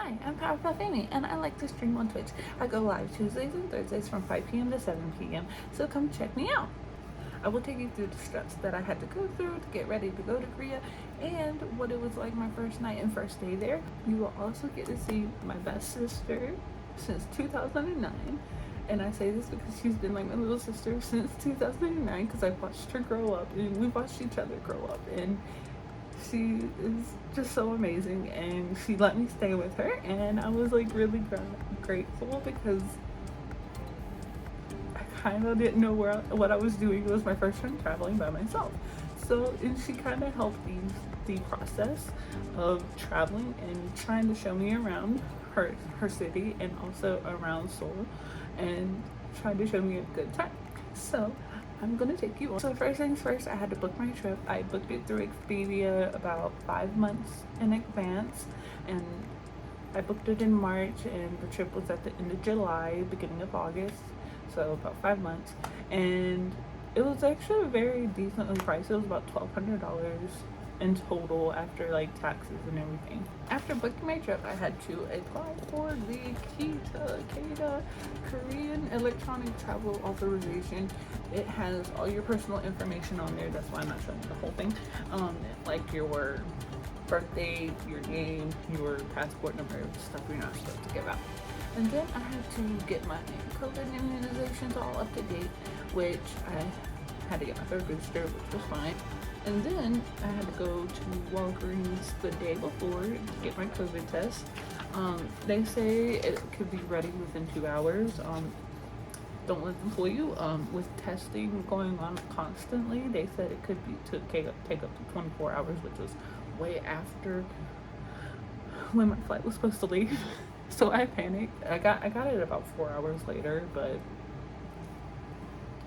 Hi, I'm Powerpuff Amy, and I like to stream on Twitch. I go live Tuesdays and Thursdays from 5 p.m. to 7 p.m., so come check me out. I will take you through the steps that I had to go through to get ready to go to Korea and what it was like my first night and first day there. You will also get to see my best sister since 2009. And I say this because she's been like my little sister since 2009 because I watched her grow up and we watched each other grow up. And she is just so amazing, and she let me stay with her, and I was like really grateful because I kind of didn't know what I was doing. It was my first time traveling by myself, so and she kind of helped ease the process of traveling and trying to show me around her city and also around Seoul and trying to show me a good time. So I'm gonna take you on. So first things first, I had to book my trip. I booked it through Expedia about 5 months in advance, and I booked it in March, and the trip was at the end of July, beginning of August, so about 5 months. And it was actually very decently priced. It was about $1,200 in total after like taxes and everything. After booking my trip, I had to apply for the KETA Korean Electronic Travel Authorization. It has all your personal information on there. That's why I'm not showing you the whole thing. Like your birthday, your name, your passport number, stuff you're not supposed to give out. And then I had to get my COVID immunizations all up to date, which I had to get my third booster, which was fine. And then I had to go to Walgreens the day before to get my COVID test. They say it could be ready within 2 hours. Don't let them fool you. With testing going on constantly, they said it could be take up to 24 hours, which was way after when my flight was supposed to leave. So I panicked. I got it about 4 hours later, but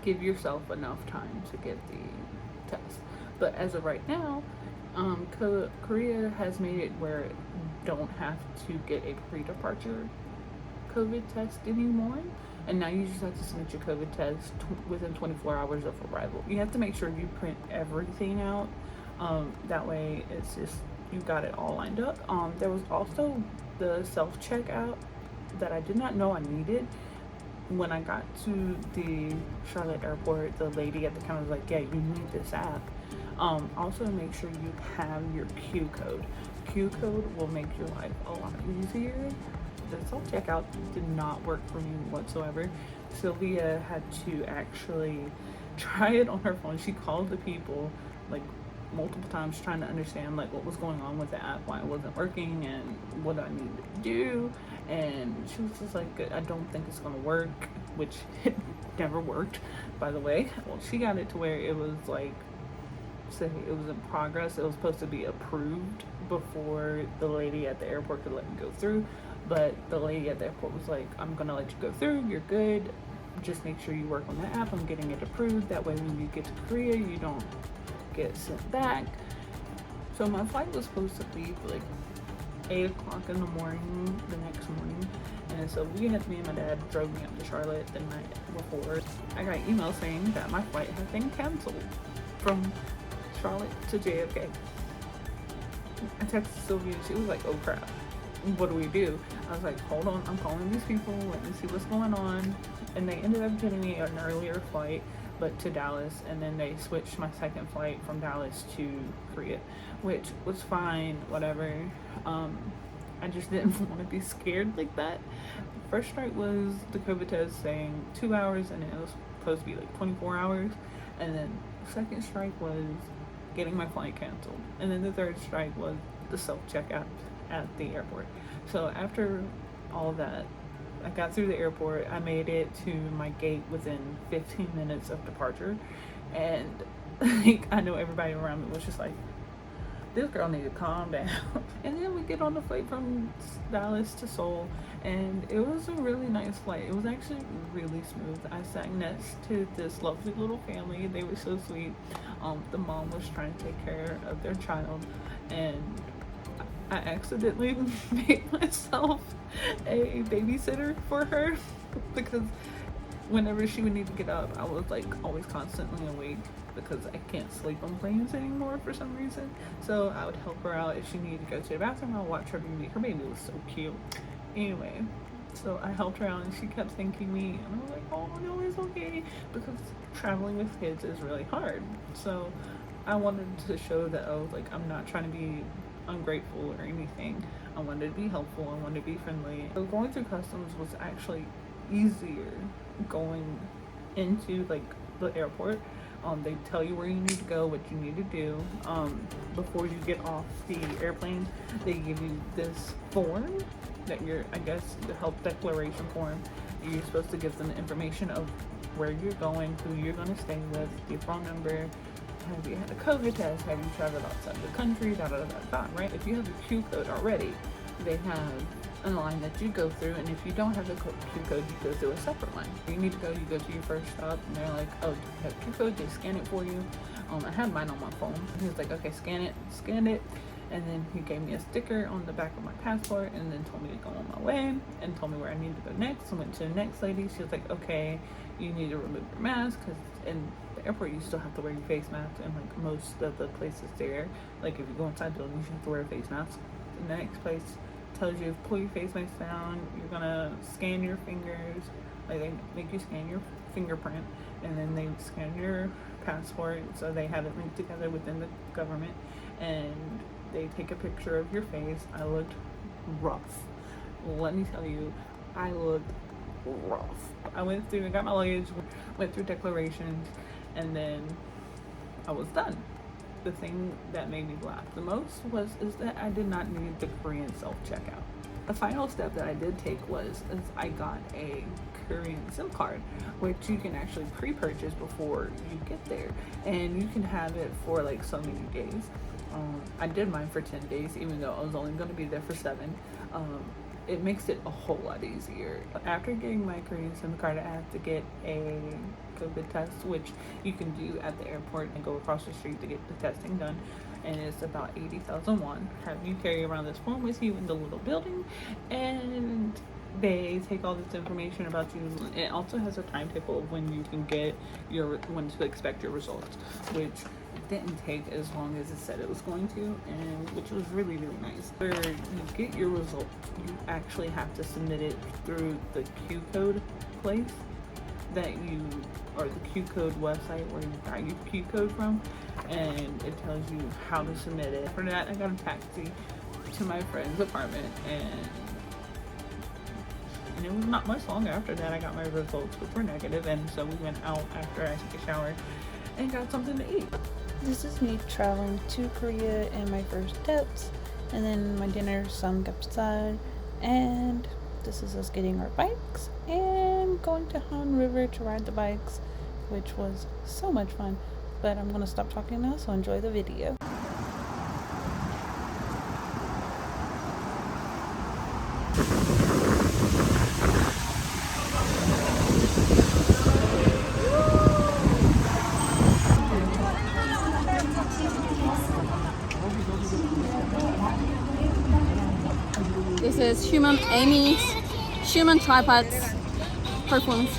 give yourself enough time to get the test. But as of right now, Korea has made it where you don't have to get a pre-departure COVID test anymore. And now you just have to submit your COVID test within 24 hours of arrival. You have to make sure you print everything out. That way it's just, you got it all lined up. There was also the self-checkout that I did not know I needed. When I got to the Charlotte airport, the lady at the counter was like, yeah, you need this app. Also make sure you have your Q code. Q code will make your life a lot easier. The self-checkout did not work for me whatsoever. Sylvia had to actually try it on her phone. She called the people like multiple times trying to understand like what was going on with the app, why it wasn't working, and what I needed to do. And she was just like, I don't think it's gonna work, which it never worked, by the way. Well, she got it to where it was like, say it was in progress. It was supposed to be approved before the lady at the airport could let me go through, but the lady at the airport was like, I'm gonna let you go through, you're good, just make sure you work on the app, I'm getting it approved, that way when you get to Korea you don't get sent back. So my flight was supposed to leave like 8 o'clock in the morning the next morning, and so me and my dad drove me up to Charlotte the night before. I got an email saying that my flight had been canceled from Charlotte to JFK. I texted Sylvia and she was like, oh crap, what do we do? I was like, hold on, I'm calling these people, let me see what's going on. And they ended up getting me an earlier flight, but to Dallas, and then they switched my second flight from Dallas to Korea, which was fine, whatever. I just didn't want to be scared like that. First strike was the COVID test saying 2 hours, and it was supposed to be like 24 hours. And then the second strike was getting my flight canceled. And then the third strike was the self-checkout at the airport. So after all that, I got through the airport. I made it to my gate within 15 minutes of departure. And like, I know everybody around me was just like, this girl needs to calm down. And then we get on the flight from Dallas to Seoul, and it was a really nice flight. It was actually really smooth. I sat next to this lovely little family. They were so sweet. The mom was trying to take care of their child, and I accidentally made myself a babysitter for her because whenever she would need to get up, I was like always constantly awake because I can't sleep on planes anymore for some reason. So I would help her out if she needed to go to the bathroom. I'll watch her baby. Her baby was so cute. Anyway, so I helped her out and she kept thanking me, and I was like, oh no, it's okay, because traveling with kids is really hard. So I wanted to show that I was like, I'm not trying to be ungrateful or anything. I wanted to be helpful. I wanted to be friendly. So going through customs was actually easier going into like the airport. They tell you where you need to go, what you need to do. Before you get off the airplane, they give you this form that I guess the health declaration form. You're supposed to give them the information of where you're going, who you're going to stay with, your phone number. Have you had a COVID test? Have you traveled outside the country? Right? If you have the Q code already, they have a line that you go through, and if you don't have the Q code, you go through a separate line. You need to go, you go to your first stop, and they're like, oh, do you have Q code? They scan it for you. I had mine on my phone. He was like, okay, scan it, and then he gave me a sticker on the back of my passport, and then told me to go on my way, and told me where I needed to go next. I went to the next lady. She was like, okay, you need to remove your mask, because in the airport you still have to wear your face mask, and like most of the places there, like if you go inside buildings, you have to wear a face mask. The next place tells you pull your face mask down, you're gonna scan your fingers, like they make you scan your fingerprint, and then they scan your passport, so they have it linked together within the government, and they take a picture of your face. I looked rough. Let me tell you, I looked rough. I got my luggage, went through declarations, and then I was done. The thing that made me laugh the most is that I did not need the Korean self-checkout. The final step that I did take is I got a Korean SIM card, which you can actually pre-purchase before you get there, and you can have it for like so many days. I did mine for 10 days, even though I was only going to be there for 7. It makes it a whole lot easier. After getting my Korean SIM card, I have to get a COVID test, which you can do at the airport and go across the street to get the testing done. And it's about 80,000 won. Have you carry around this form with you in the little building, and they take all this information about you. It also has a timetable of when you can get when to expect your results, which didn't take as long as it said it was going to, and which was really, really nice. Where you get your results, you actually have to submit it through the Q code place or the Q code website where you got your Q code from, and it tells you how to submit it. For that, I got a taxi to my friend's apartment, and it was not much longer after that I got my results, which were negative, and so we went out after I took a shower and got something to eat. This is me traveling to Korea and my first steps, and then my dinner, some outside, and this is us getting our bikes and going to Han River to ride the bikes, which was so much fun. But I'm gonna stop talking now, so enjoy the video. This is Amy's human tripods perfumes.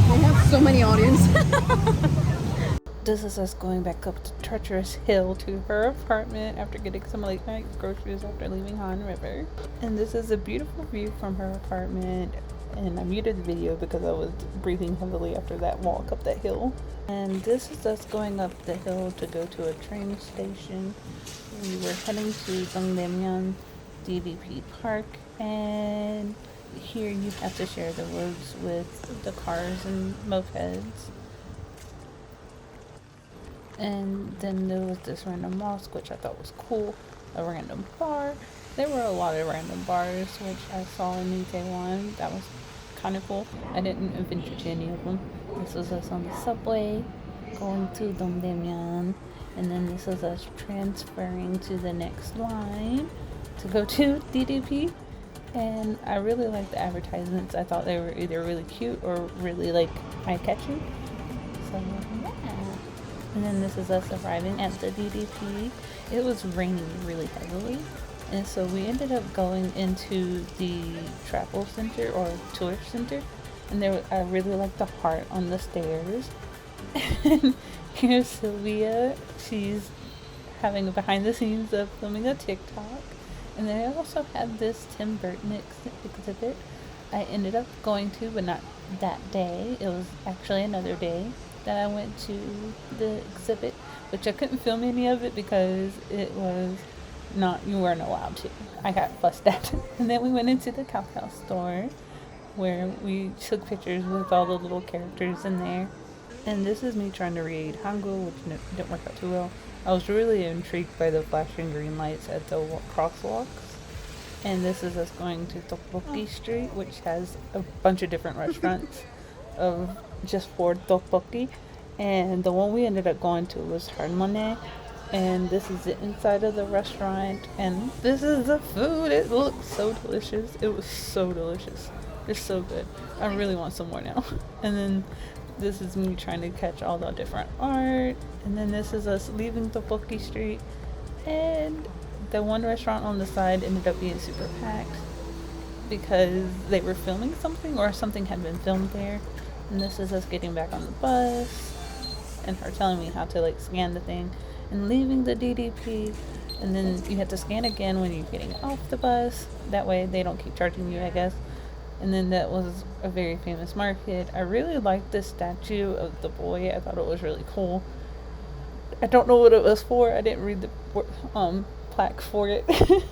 They have so many audience. This is us going back up the treacherous hill to her apartment after getting some late night groceries after leaving Han River. And this is a beautiful view from her apartment. And I muted the video because I was breathing heavily after that walk up that hill. And this is us going up the hill to go to a train station. We were heading to Dongdaemun DDP Park, and here you have to share the roads with the cars and mopeds. And then there was this random mosque, which I thought was cool, a random bar. There were a lot of random bars, which I saw in Itaewon. That was kind of cool. I didn't venture to any of them. This was us on the subway going to Dongdaemun, and then this is us transferring to the next line to go to DDP. And I really liked the advertisements. I thought they were either really cute or really like eye-catching. So yeah. And then this is us arriving at the DDP. It was raining really heavily. And so we ended up going into the travel center or tourist center. And I really like the heart on the stairs. And here's Sylvia. She's having a behind the scenes of filming a TikTok. And then I also had this Tim Burton exhibit I ended up going to, but not that day. It was actually another day that I went to the exhibit, which I couldn't film any of it because it was not, you weren't allowed to. I got fussed at. And then we went into the cow store where we took pictures with all the little characters in there. And this is me trying to read Hangul, which didn't work out too well. I was really intrigued by the flashing green lights at the crosswalks. And this is us going to Tteokbokki Street, which has a bunch of different restaurants of just for tteokbokki. And the one we ended up going to was Harmone. And this is the inside of the restaurant. And this is the food. It looks so delicious. It was so delicious. It's so good. I really want some more now. And then this is me trying to catch all the different art. And then this is us leaving Tteokbokki Street. And the one restaurant on the side ended up being super packed because they were filming something or something had been filmed there. And this is us getting back on the bus and her telling me how to like scan the thing and leaving the DDP. And then you have to scan again when you're getting off the bus. That way they don't keep charging you, I guess. And then that was a very famous market. I really liked this statue of the boy. I thought it was really cool. I don't know what it was for. I didn't read the plaque for it.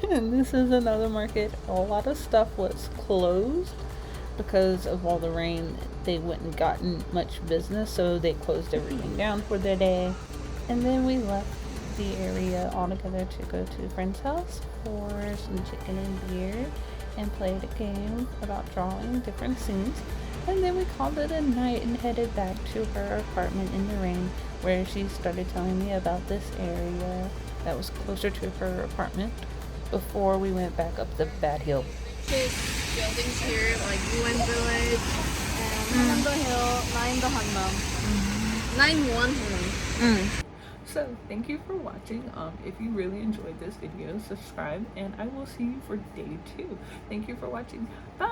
And this is another market. A lot of stuff was closed because of all the rain. They wouldn't gotten much business, so they closed everything down for the day. And then we left the area altogether to go to a friend's house for some chicken and beer and played a game about drawing different scenes. And then we called it a night and headed back to her apartment in the rain, where she started telling me about this area that was closer to her apartment before we went back up the bad hill. There's buildings here like UN Village and Hanamdo Hill, 9 the Hanam, 9-1 Hanam. So thank you for watching. If you really enjoyed this video, subscribe and I will see you for day 2. Thank you for watching. Bye.